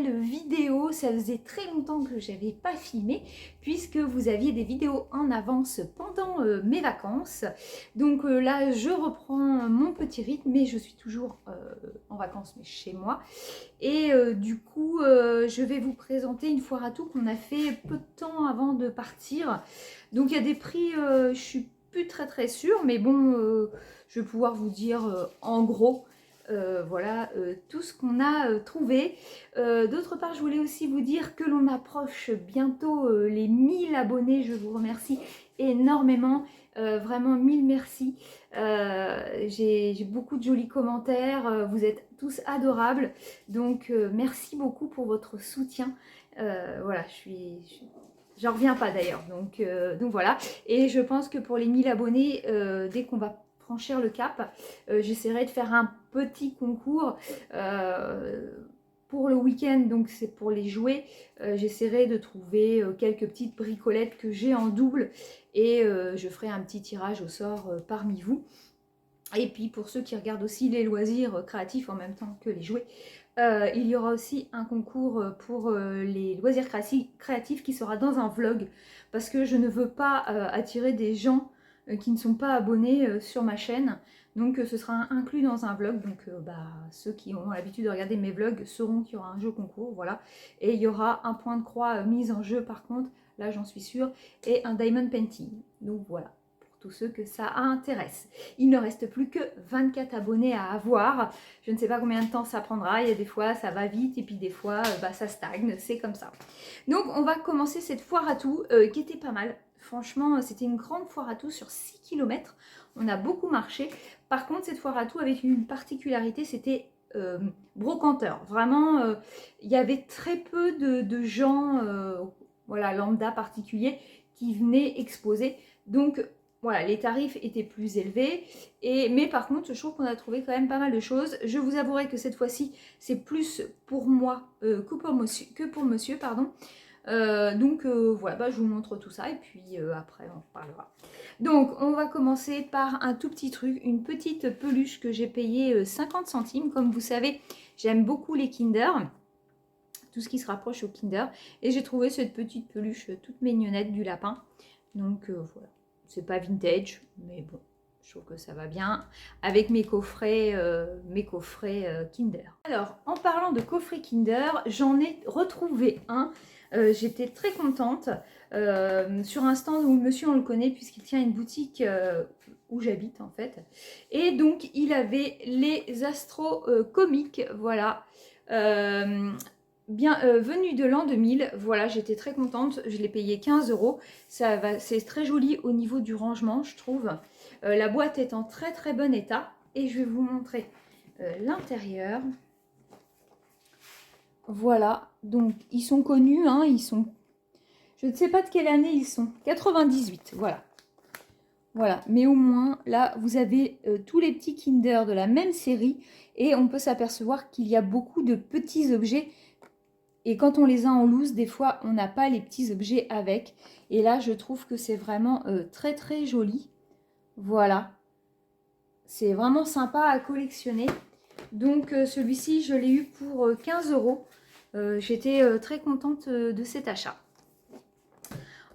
nouvelle vidéo. Ça faisait très longtemps que j'avais pas filmé puisque vous aviez des vidéos en avance pendant mes vacances. Donc là je reprends mon petit rythme, mais je suis toujours en vacances mais chez moi. Et du coup je vais vous présenter une foire à tout qu'on a fait peu de temps avant de partir. Donc il y a des prix, je suis plus très sûre, mais bon je vais pouvoir vous dire en gros voilà tout ce qu'on a trouvé. D'autre part, je voulais aussi vous dire que l'on approche bientôt les 1000 abonnés. Je vous remercie énormément, vraiment 1000 merci. J'ai beaucoup de jolis commentaires, vous êtes tous adorables, donc merci beaucoup pour votre soutien. Voilà, j'en reviens pas d'ailleurs, donc voilà. Et je pense que pour les 1000 abonnés, dès qu'on va franchir le cap, j'essaierai de faire un petit concours pour le week-end, donc c'est pour les jouets. J'essaierai de trouver quelques petites bricolettes que j'ai en double et je ferai un petit tirage au sort parmi vous. Et puis pour ceux qui regardent aussi les loisirs créatifs en même temps que les jouets, il y aura aussi un concours pour les loisirs créatifs qui sera dans un vlog, parce que je ne veux pas attirer des gens qui ne sont pas abonnés sur ma chaîne. Donc ce sera inclus dans un vlog. Donc ceux qui ont l'habitude de regarder mes vlogs sauront qu'il y aura un jeu concours, voilà. Et il y aura un point de croix mis en jeu par contre, là j'en suis sûre, et un diamond painting. Donc voilà, tous ceux que ça intéresse. Il ne reste plus que 24 abonnés à avoir. Je ne sais pas combien de temps ça prendra. Il y a des fois ça va vite et puis des fois ça stagne. C'est comme ça. Donc on va commencer cette foire à tout qui était pas mal. Franchement, c'était une grande foire à tout sur 6 km. On a beaucoup marché. Par contre, cette foire à tout avait une particularité, c'était brocanteur. Vraiment, il y avait très peu de gens, voilà, lambda particuliers, qui venaient exposer. Donc, voilà, les tarifs étaient plus élevés, mais par contre, je trouve qu'on a trouvé quand même pas mal de choses. Je vous avouerai que cette fois-ci, c'est plus pour moi que pour monsieur, pardon. Donc voilà, je vous montre tout ça et puis après on reparlera. Donc on va commencer par un tout petit truc, une petite peluche que j'ai payée 50 centimes. Comme vous savez, j'aime beaucoup les Kinder, tout ce qui se rapproche au Kinder. Et j'ai trouvé cette petite peluche toute mignonnette du lapin. Donc voilà. C'est pas vintage, mais bon, je trouve que ça va bien avec mes coffrets Kinder. Alors, en parlant de coffrets Kinder, j'en ai retrouvé un. J'étais très contente sur un stand où le monsieur, on le connaît puisqu'il tient une boutique où j'habite en fait. Et donc, il avait les Astro comiques, voilà. Venu de l'an 2000, voilà, j'étais très contente, je l'ai payé 15 €. C'est très joli au niveau du rangement, je trouve. La boîte est en très bon état et je vais vous montrer l'intérieur. Voilà, donc ils sont connus, hein, je ne sais pas de quelle année ils sont, 98, voilà. Voilà, mais au moins, là, vous avez tous les petits Kinder de la même série et on peut s'apercevoir qu'il y a beaucoup de petits objets. Et quand on les a en loose, des fois, on n'a pas les petits objets avec. Et là, je trouve que c'est vraiment très joli. Voilà. C'est vraiment sympa à collectionner. Donc, celui-ci, je l'ai eu pour 15 €. J'étais très contente de cet achat.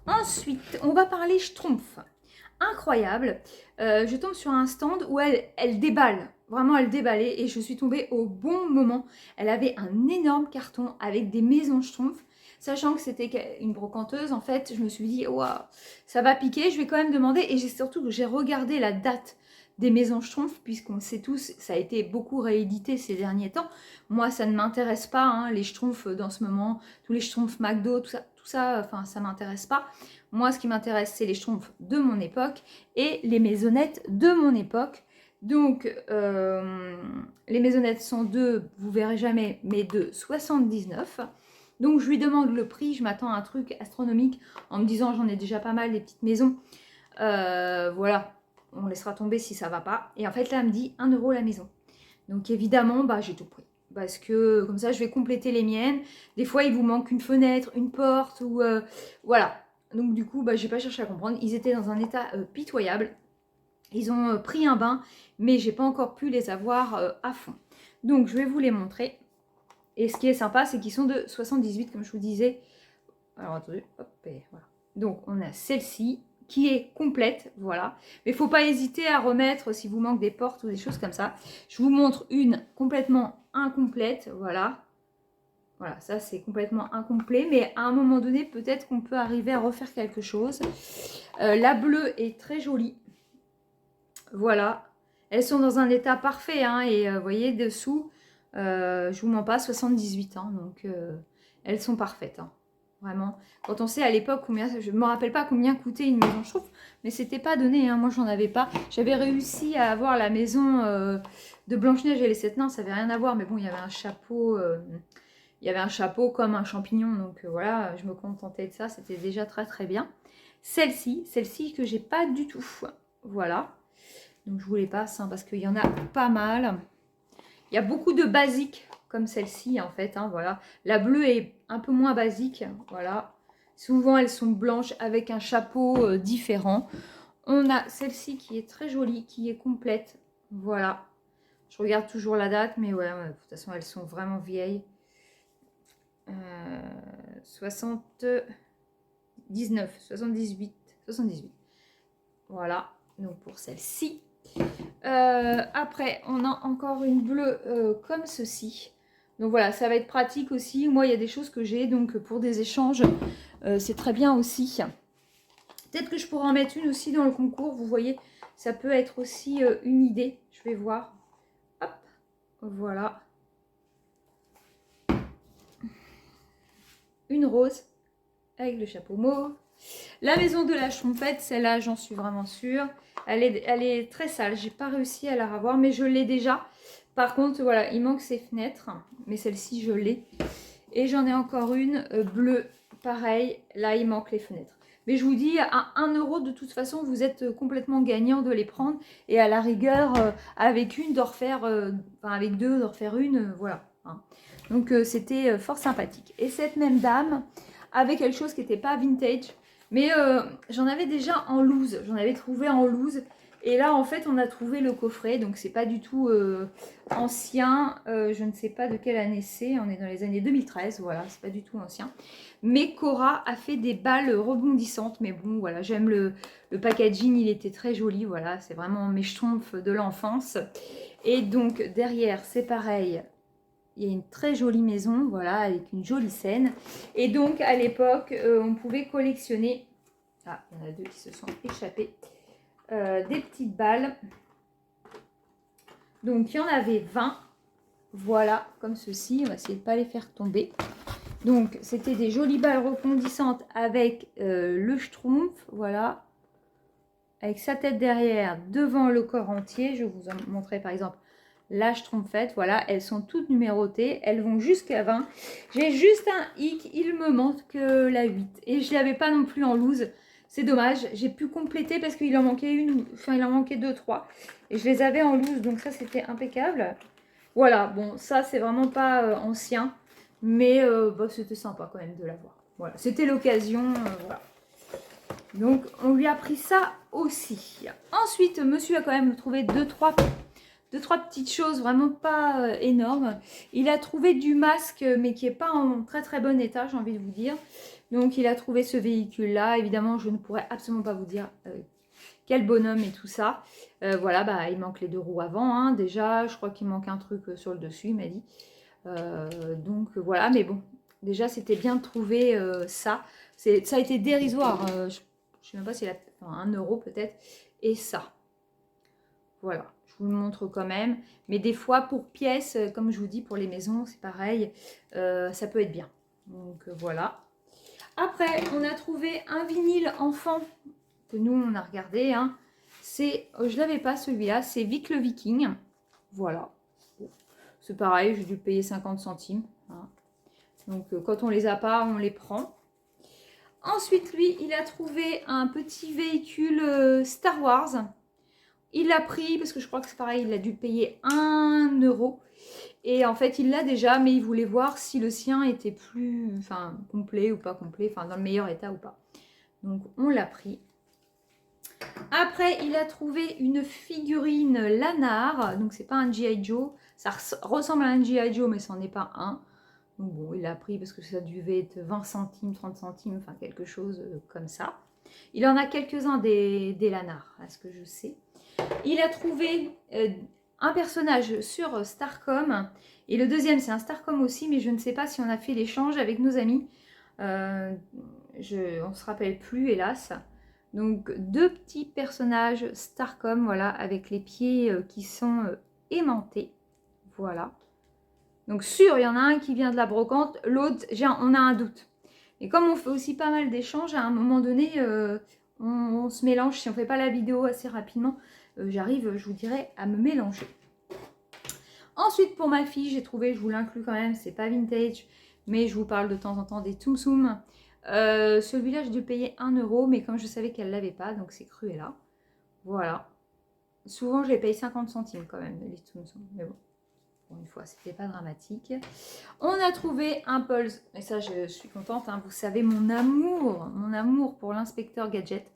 Ensuite, on va parler Schtroumpf. Incroyable. Je tombe sur un stand où elle déballe. Vraiment, elle déballait et je suis tombée au bon moment. Elle avait un énorme carton avec des maisons Schtroumpf. Sachant que c'était une brocanteuse, en fait, je me suis dit, waouh, ça va piquer, je vais quand même demander. Et surtout que j'ai regardé la date des maisons Schtroumpf, puisqu'on le sait tous, ça a été beaucoup réédité ces derniers temps. Moi, ça ne m'intéresse pas, hein, les Schtroumpfs dans ce moment, tous les Schtroumpfs McDo, tout ça, enfin, ça ne m'intéresse pas. Moi, ce qui m'intéresse, c'est les Schtroumpfs de mon époque et les maisonnettes de mon époque. Donc, les maisonnettes sont vous verrez jamais, mais de 79. Donc, je lui demande le prix. Je m'attends à un truc astronomique en me disant, j'en ai déjà pas mal, des petites maisons. Voilà, on laissera tomber si ça va pas. Et en fait, là, elle me dit 1 € la maison. Donc, évidemment, j'ai tout pris. Parce que comme ça, je vais compléter les miennes. Des fois, il vous manque une fenêtre, une porte ou... voilà. Donc du coup, j'ai pas cherché à comprendre. Ils étaient dans un état pitoyable. Ils ont pris un bain, mais j'ai pas encore pu les avoir à fond. Donc je vais vous les montrer. Et ce qui est sympa, c'est qu'ils sont de 78, comme je vous disais. Alors, attendez, hop, et voilà. Donc, on a celle-ci qui est complète, voilà. Mais il ne faut pas hésiter à remettre si vous manque des portes ou des choses comme ça. Je vous montre une complètement incomplète, voilà. Voilà, ça c'est complètement incomplet, mais à un moment donné, peut-être qu'on peut arriver à refaire quelque chose. La bleue est très jolie. Voilà. Elles sont dans un état parfait, hein, et vous voyez, dessous, je vous mens pas, 78, hein, donc elles sont parfaites, hein, vraiment. Quand on sait à l'époque combien, je ne me rappelle pas combien coûtait une maison chauffe, mais c'était pas donné, hein, moi j'en avais pas. J'avais réussi à avoir la maison de Blanche-Neige et les 7 nains, ça n'avait rien à voir, mais bon, il y avait un chapeau... il y avait un chapeau comme un champignon, donc voilà, je me contentais de ça, c'était déjà très très bien. Celle-ci que j'ai pas du tout, voilà. Donc je vous les passe, hein, parce qu'il y en a pas mal. Il y a beaucoup de basiques comme celle-ci en fait, hein, voilà. La bleue est un peu moins basique, voilà. Souvent elles sont blanches avec un chapeau différent. On a celle-ci qui est très jolie, qui est complète, voilà. Je regarde toujours la date, mais ouais, de toute façon elles sont vraiment vieilles. 79, 78, 78. Voilà, donc pour celle-ci. Après, on a encore une bleue comme ceci. Donc voilà, ça va être pratique aussi. Moi, il y a des choses que j'ai, donc pour des échanges, c'est très bien aussi. Peut-être que je pourrais en mettre une aussi dans le concours. Vous voyez, ça peut être aussi une idée. Je vais voir. Hop, voilà. Une rose avec le chapeau mauve. La maison de la Schtroumpfette, celle-là, j'en suis vraiment sûre. Elle est très sale. J'ai pas réussi à la revoir, mais je l'ai déjà. Par contre, voilà, il manque ses fenêtres. Mais celle-ci, je l'ai. Et j'en ai encore une bleue. Pareil, là, il manque les fenêtres. Mais je vous dis, à 1 € de toute façon, vous êtes complètement gagnant de les prendre. Et à la rigueur, avec une, d'en refaire... enfin, avec deux, d'en refaire une, voilà. Hein. Donc, c'était fort sympathique. Et cette même dame avait quelque chose qui n'était pas vintage. Mais j'en avais déjà en loose. J'en avais trouvé en loose. Et là, en fait, on a trouvé le coffret. Donc, c'est pas du tout ancien. Je ne sais pas de quelle année c'est. On est dans les années 2013. Voilà, c'est pas du tout ancien. Mais Cora a fait des balles rebondissantes. Mais bon, voilà, j'aime le packaging. Il était très joli. Voilà, c'est vraiment mes schtroumpfs de l'enfance. Et donc, derrière, c'est pareil. Il y a une très jolie maison, voilà, avec une jolie scène. Et donc, à l'époque, on pouvait collectionner... Ah, il y en a deux qui se sont échappés. Des petites balles. Donc, il y en avait 20. Voilà, comme ceci. On va essayer de ne pas les faire tomber. Donc, c'était des jolies balles rebondissantes avec le schtroumpf, voilà. Avec sa tête derrière, devant le corps entier. Je vais vous en montrer, par exemple, la Schtroumpfette, voilà, elles sont toutes numérotées, elles vont jusqu'à 20. J'ai juste un hic, il me manque la 8 et je ne l'avais pas non plus en loose. C'est dommage, j'ai pu compléter parce qu'il en manquait une, enfin il en manquait 2, 3 et je les avais en loose, donc ça c'était impeccable. Voilà, bon, ça c'est vraiment pas ancien, mais bah, c'était sympa quand même de l'avoir. Voilà, c'était l'occasion, voilà. Donc on lui a pris ça aussi. Ensuite, monsieur a quand même trouvé 2, 3 petites choses vraiment pas énormes. Il a trouvé du masque, mais qui n'est pas en très très bon état, j'ai envie de vous dire. Donc il a trouvé ce véhicule-là. Évidemment, je ne pourrais absolument pas vous dire quel bonhomme et tout ça. Voilà, bah, il manque les 2 roues avant. Hein, déjà, je crois qu'il manque un truc sur le dessus, il m'a dit. Donc voilà, mais bon, déjà c'était bien de trouver ça. Ça a été dérisoire. Je ne sais même pas s'il a 1 € peut-être. Et ça. Voilà. Je vous le montre quand même. Mais des fois, pour pièces, comme je vous dis, pour les maisons, c'est pareil. Ça peut être bien. Donc, voilà. Après, on a trouvé un vinyle enfant que nous, on a regardé. Hein. C'est, je ne l'avais pas celui-là. C'est Vic le Viking. Voilà. Bon. C'est pareil, j'ai dû payer 50 centimes. Hein. Donc, quand on les a pas, on les prend. Ensuite, lui, il a trouvé un petit véhicule Star Wars. Il l'a pris parce que je crois que c'est pareil, il a dû payer 1 €. Et en fait, il l'a déjà, mais il voulait voir si le sien était plus complet ou pas complet, enfin dans le meilleur état ou pas. Donc, on l'a pris. Après, il a trouvé une figurine Lanard. Donc, c'est pas un G.I. Joe. Ça ressemble à un G.I. Joe, mais ce n'en est pas un. Donc bon, il l'a pris parce que ça devait être 20 centimes, 30 centimes, enfin quelque chose comme ça. Il en a quelques-uns des lanards, à ce que je sais. Il a trouvé un personnage sur Starcom. Et le deuxième, c'est un Starcom aussi, mais je ne sais pas si on a fait l'échange avec nos amis. On ne se rappelle plus, hélas. Donc, deux petits personnages Starcom, voilà, avec les pieds qui sont aimantés. Voilà. Donc, sûr, il y en a un qui vient de la brocante, l'autre, on a un doute. Et comme on fait aussi pas mal d'échanges, à un moment donné, on se mélange. Si on ne fait pas la vidéo assez rapidement, j'arrive, je vous dirais, à me mélanger. Ensuite, pour ma fille, j'ai trouvé, je vous l'inclus quand même, c'est pas vintage, mais je vous parle de temps en temps des Tsum Tsum. Celui-là, j'ai dû payer 1 €, mais comme je savais qu'elle ne l'avait pas, donc c'est Cruella. Voilà. Souvent, je les paye 50 centimes quand même, les Tsum Tsum, mais bon. Pour une fois, c'était pas dramatique. On a trouvé un Pulse, et ça je suis contente, hein, vous savez mon amour pour l'inspecteur Gadget.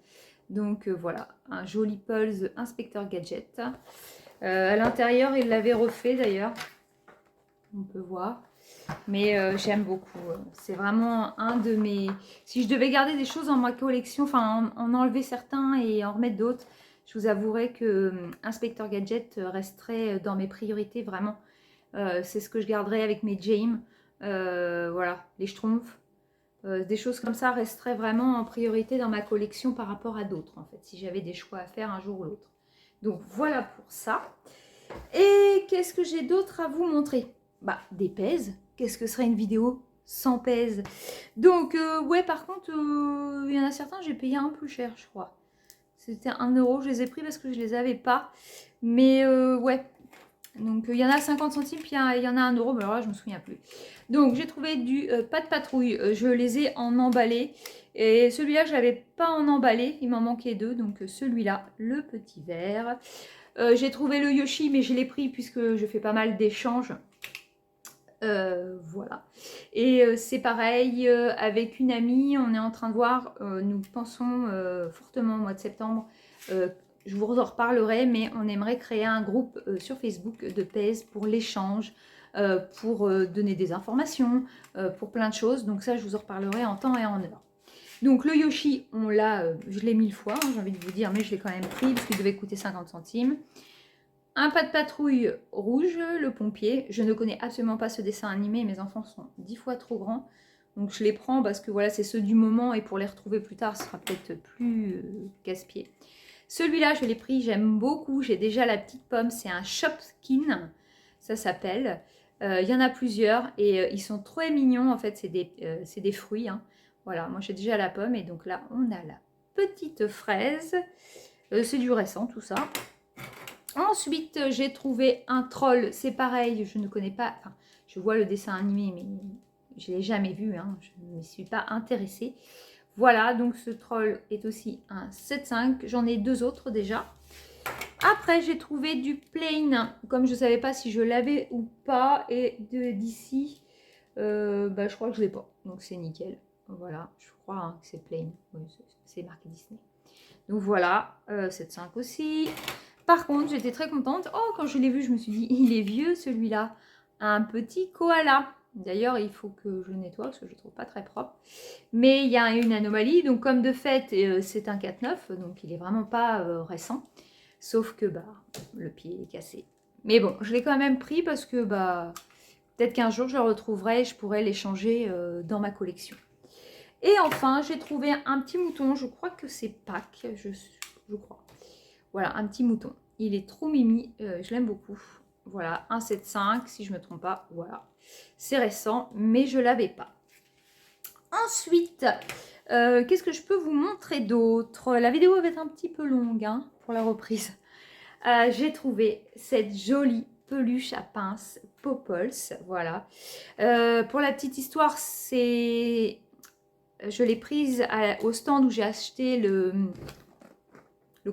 Donc voilà, un joli Pulse inspecteur Gadget. À l'intérieur, il l'avait refait d'ailleurs, on peut voir. Mais j'aime beaucoup. C'est vraiment un de mes... Si je devais garder des choses dans ma collection, enfin en enlever certains et en remettre d'autres, je vous avouerai que Inspecteur Gadget resterait dans mes priorités vraiment. C'est ce que je garderai avec mes James. Voilà, les Schtroumpfs. Des choses comme ça resteraient vraiment en priorité dans ma collection par rapport à d'autres, en fait, si j'avais des choix à faire un jour ou l'autre. Donc voilà pour ça. Et qu'est-ce que j'ai d'autre à vous montrer? Bah, des pèses. Qu'est-ce que serait une vidéo sans pèse? Donc, ouais, par contre, il y en a certains, j'ai payé un peu cher, je crois. C'était 1 €, je les ai pris parce que je les avais pas. Mais ouais, donc il y en a 50 centimes, puis il y en a 1 €, mais alors là je me souviens plus. Donc j'ai trouvé du pas de patrouille, je les ai en emballé. Et celui-là je l'avais pas en emballé, il m'en manquait deux, donc celui-là, le petit vert. J'ai trouvé le Yoshi, mais je l'ai pris puisque je fais pas mal d'échanges. Voilà. Et c'est pareil, avec une amie, on est en train de voir, nous pensons fortement au mois de septembre, je vous en reparlerai, mais on aimerait créer un groupe sur Facebook de pèse pour l'échange, pour donner des informations, pour plein de choses. Donc ça, je vous en reparlerai en temps et en heure. Donc le Yoshi, on l'a, je l'ai 1000 fois, hein, j'ai envie de vous dire, mais je l'ai quand même pris parce qu'il devait coûter 50 centimes. Un pas de patrouille rouge, le pompier. Je ne connais absolument pas ce dessin animé, mes enfants sont 10 fois trop grands. Donc je les prends parce que voilà, c'est ceux du moment et pour les retrouver plus tard, ce sera peut-être plus casse-pied. Celui-là, je l'ai pris, j'aime beaucoup. J'ai déjà la petite pomme, c'est un Shopkin, ça s'appelle. Il y en a plusieurs et ils sont trop mignons. En fait, c'est des fruits. Hein. Voilà, moi j'ai déjà la pomme et donc là, on a la petite fraise. C'est du récent tout ça. Ensuite, j'ai trouvé un troll. C'est pareil, je ne connais pas. Enfin, je vois le dessin animé, mais je ne l'ai jamais vu. Hein, je ne m'y suis pas intéressée. Voilà, donc ce troll est aussi un 7,5. J'en ai deux autres déjà. Après, j'ai trouvé du plain. Comme je ne savais pas si je l'avais ou pas. Et d'ici, bah, je crois que je ne l'ai pas. Donc c'est nickel. Voilà, je crois hein, que c'est plain. Oui, c'est marqué Disney. Donc voilà, 7,5 aussi. Par contre, j'étais très contente. Oh, quand je l'ai vu, je me suis dit, il est vieux celui-là. Un petit koala. D'ailleurs, il faut que je le nettoie parce que je ne le trouve pas très propre. Mais il y a une anomalie. Donc, comme de fait, c'est un 4,9. Donc, il n'est vraiment pas récent. Sauf que bah, le pied est cassé. Mais bon, je l'ai quand même pris parce que bah, peut-être qu'un jour, je le retrouverai et je pourrais l'échanger dans ma collection. Et enfin, j'ai trouvé un petit mouton. Je crois que c'est Pâques. Je crois. Voilà, un petit mouton. Il est trop mimi, je l'aime beaucoup. Voilà, un 7,5 si je ne me trompe pas. Voilà, c'est récent, mais je ne l'avais pas. Ensuite, qu'est-ce que je peux vous montrer d'autre? La vidéo va être un petit peu longue hein, pour la reprise. J'ai trouvé cette jolie peluche à pince Popples. Voilà. Pour la petite histoire, je l'ai prise au stand où j'ai acheté le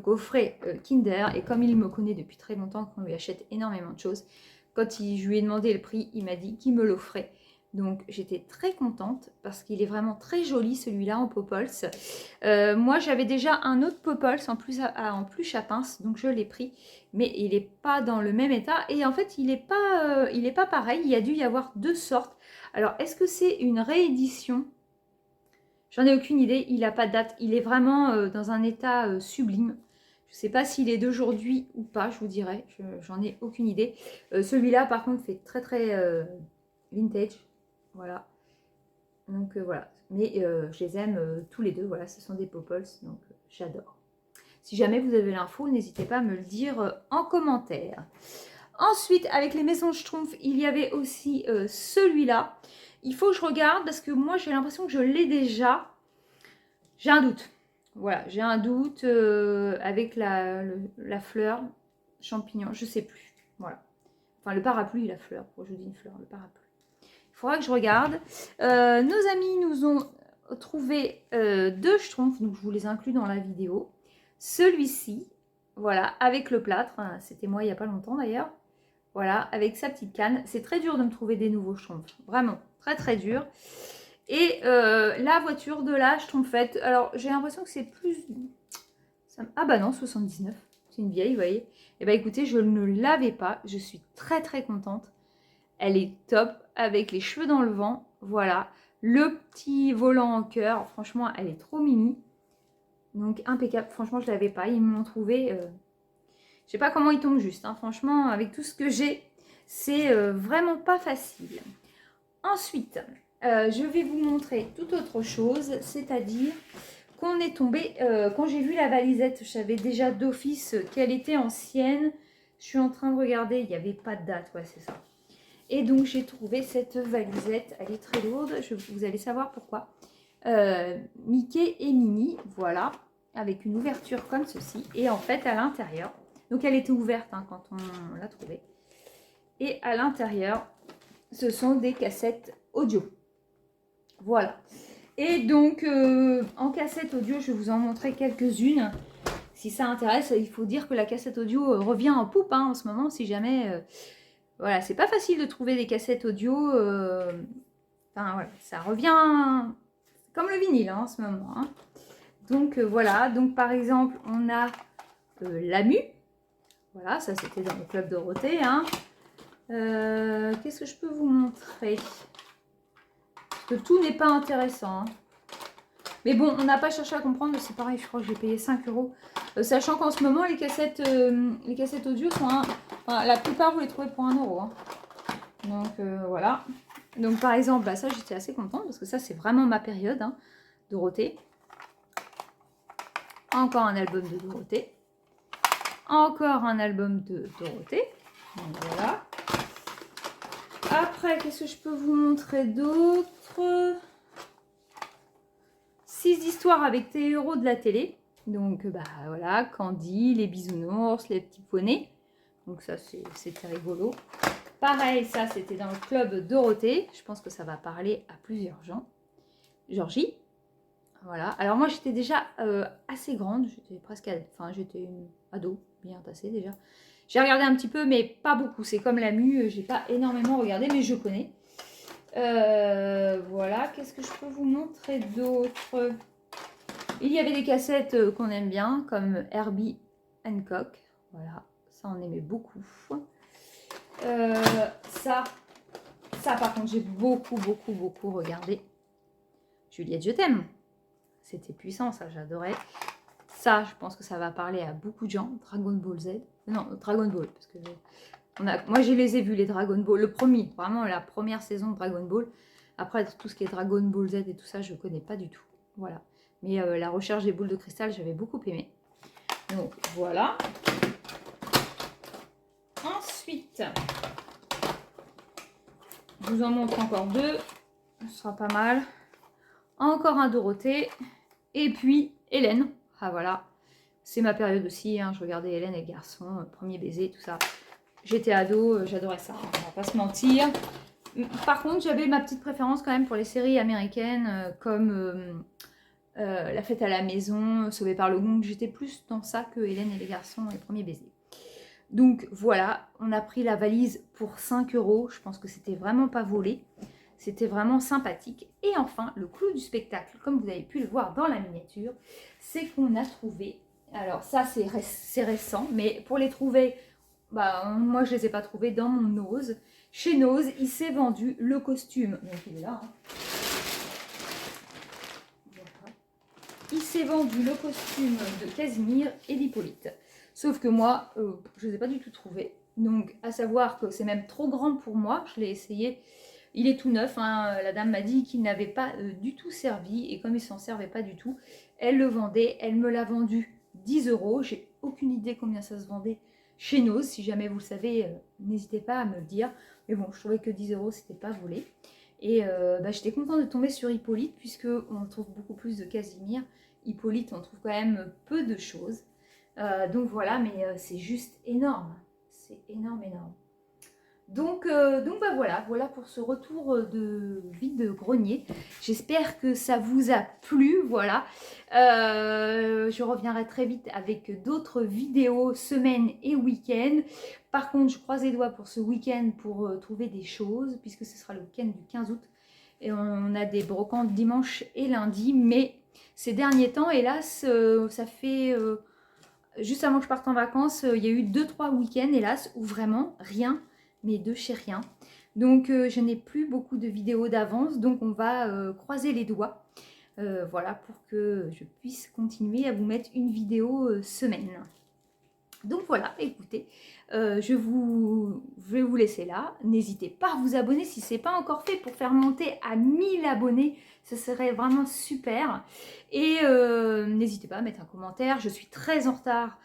coffret Kinder, et comme il me connaît depuis très longtemps, qu'on lui achète énormément de choses, quand je lui ai demandé le prix, il m'a dit qu'il me l'offrait. Donc j'étais très contente parce qu'il est vraiment très joli celui-là en Popples. Moi j'avais déjà un autre Popples en plus à pince, donc je l'ai pris, mais il n'est pas dans le même état et en fait il n'est pas pareil. Il y a dû y avoir deux sortes. Alors, est-ce que c'est une réédition? J'en ai aucune idée, il n'a pas de date. Il est vraiment dans un état sublime. Je ne sais pas s'il est d'aujourd'hui ou pas, je vous dirais. J'en ai aucune idée. Celui-là, par contre, fait très très vintage. Voilà. Donc voilà. Mais je les aime tous les deux. Voilà, ce sont des Popples. Donc j'adore. Si jamais vous avez l'info, n'hésitez pas à me le dire en commentaire. Ensuite, avec les maisons Schtroumpf, il y avait aussi celui-là. Il faut que je regarde parce que moi, j'ai l'impression que je l'ai déjà. J'ai un doute. Voilà, j'ai un doute avec la fleur, champignon, je sais plus. Voilà. Enfin, le parapluie, la fleur. Je dis une fleur, le parapluie. Il faudra que je regarde. Nos amis nous ont trouvé deux Schtroumpfs, donc je vous les inclus dans la vidéo. Celui-ci, voilà, avec le plâtre. Hein, c'était moi il n'y a pas longtemps d'ailleurs. Voilà, avec sa petite canne. C'est très dur de me trouver des nouveaux Schtroumpfs. Vraiment, très très dur. Et la voiture de la Schtroumpfette. Alors, j'ai l'impression que c'est plus... Ah bah non, 79. C'est une vieille, vous voyez. Et bah écoutez, je ne l'avais pas. Je suis très très contente. Elle est top, avec les cheveux dans le vent. Voilà. Le petit volant en cœur. Franchement, elle est trop mimi. Donc, impeccable. Franchement, je ne l'avais pas. Ils me l'ont trouvé... Je sais pas comment il tombe juste. Hein. Franchement, avec tout ce que j'ai, c'est vraiment pas facile. Ensuite, je vais vous montrer toute autre chose. C'est-à-dire qu'on est tombé... quand j'ai vu la valisette, je savais déjà d'office qu'elle était ancienne. Je suis en train de regarder. Il n'y avait pas de date. Ouais, c'est ça. Et donc, j'ai trouvé cette valisette. Elle est très lourde. Vous allez savoir pourquoi. Mickey et Minnie, voilà. Avec une ouverture comme ceci. Et en fait, à l'intérieur... Donc, elle était ouverte hein, quand on l'a trouvée. Et à l'intérieur, ce sont des cassettes audio. Voilà. Et donc, en cassette audio, je vais vous en montrer quelques-unes. Si ça intéresse, il faut dire que la cassette audio revient en poupe hein, en ce moment. Si jamais... voilà, c'est pas facile de trouver des cassettes audio. Enfin, voilà, ça revient comme le vinyle hein, en ce moment. Hein. Donc, voilà. Donc, par exemple, on a l'AMU. Voilà, ça c'était dans le club Dorothée. Hein. Qu'est-ce que je peux vous montrer? Parce que tout n'est pas intéressant. Hein. Mais bon, on n'a pas cherché à comprendre. C'est pareil, je crois que j'ai payé 5 €. Sachant qu'en ce moment, les cassettes audio sont... enfin, la plupart, vous les trouvez pour 1 €. Hein. Donc voilà. Donc par exemple, bah, ça j'étais assez contente. Parce que ça, c'est vraiment ma période. Hein, Dorothée. Encore un album de Dorothée. Encore un album de Dorothée. Donc voilà. Après, qu'est-ce que je peux vous montrer d'autre? 6 histoires avec tes héros de la télé. Donc, bah voilà, Candy, les bisounours, les petits poneys. Donc ça, c'était rigolo. Pareil, ça, c'était dans le club Dorothée. Je pense que ça va parler à plusieurs gens. Georgie. Voilà. Alors moi, j'étais déjà assez grande. J'étais presque... Enfin, j'étais une ado, bien tassée déjà. J'ai regardé un petit peu, mais pas beaucoup. C'est comme la mue, j'ai pas énormément regardé, mais je connais. Voilà, qu'est-ce que je peux vous montrer d'autre? Il y avait des cassettes qu'on aime bien, comme Herbie Hancock. Voilà, ça on aimait beaucoup. Ça par contre, j'ai beaucoup regardé. Juliette, je t'aime. C'était puissant, ça, j'adorais. Ça, je pense que ça va parler à beaucoup de gens. Dragon Ball Z. Non, Dragon Ball, parce que moi, je les ai vus, les Dragon Ball. Le premier, vraiment la première saison de Dragon Ball. Après, tout ce qui est Dragon Ball Z et tout ça, je ne connais pas du tout. Voilà. Mais la recherche des boules de cristal, j'avais beaucoup aimé. Donc, voilà. Ensuite, je vous en montre encore deux. Ce sera pas mal. Encore un Dorothée. Et puis, Hélène. Ah, voilà. C'est ma période aussi. Hein. Je regardais Hélène et le garçon. Premier baiser, tout ça. J'étais ado, j'adorais ça. On va pas se mentir. Par contre, j'avais ma petite préférence quand même pour les séries américaines comme La fête à la maison, Sauvé par le gong. J'étais plus dans ça que Hélène et les garçons et Premier baiser. Donc voilà, on a pris la valise pour 5 €. Je pense que c'était vraiment pas volé. C'était vraiment sympathique. Et enfin, le clou du spectacle, comme vous avez pu le voir dans la miniature, c'est qu'on a trouvé... Alors ça, c'est récent, mais pour les trouver, bah, moi je les ai pas trouvés dans mon Nose. Chez Nose, il s'est vendu le costume. Donc il est là. Hein. Voilà. Il s'est vendu le costume de Casimir et d'Hippolyte. Sauf que moi, je ne les ai pas du tout trouvés. Donc, à savoir que c'est même trop grand pour moi. Je l'ai essayé. Il est tout neuf. Hein. La dame m'a dit qu'il n'avait pas du tout servi. Et comme il ne s'en servait pas du tout, elle le vendait. Elle me l'a vendu 10 €. J'ai aucune idée combien ça se vendait chez Nose. Si jamais vous le savez, n'hésitez pas à me le dire. Mais bon, je trouvais que 10 €, c'était pas volé. Et bah, j'étais contente de tomber sur Hippolyte, puisqu'on trouve beaucoup plus de Casimir. Hippolyte, on trouve quand même peu de choses. Donc voilà, mais c'est juste énorme. C'est énorme, énorme. Donc bah voilà pour ce retour de vide-grenier. J'espère que ça vous a plu, voilà. Je reviendrai très vite avec d'autres vidéos, semaine et week-end. Par contre, je croise les doigts pour ce week-end pour trouver des choses, puisque ce sera le week-end du 15 août. Et on a des brocantes dimanche et lundi, mais ces derniers temps, hélas, ça fait... juste avant que je parte en vacances, il y a eu 2-3 week-ends, hélas, où vraiment rien, mais de chez rien. Donc je n'ai plus beaucoup de vidéos d'avance, donc on va croiser les doigts. Voilà, pour que je puisse continuer à vous mettre une vidéo semaine. Donc voilà, écoutez, je vais vous laisser là. N'hésitez pas à vous abonner si ce n'est pas encore fait pour faire monter à 1000 abonnés. Ce serait vraiment super. Et n'hésitez pas à mettre un commentaire. Je suis très en retard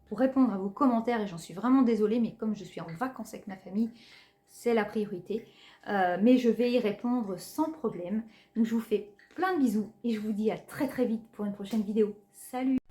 pour répondre à vos commentaires et j'en suis vraiment désolée. Mais comme je suis en vacances avec ma famille, c'est la priorité. Mais je vais y répondre sans problème. Donc je vous fais plein de bisous et je vous dis à très très vite pour une prochaine vidéo. Salut!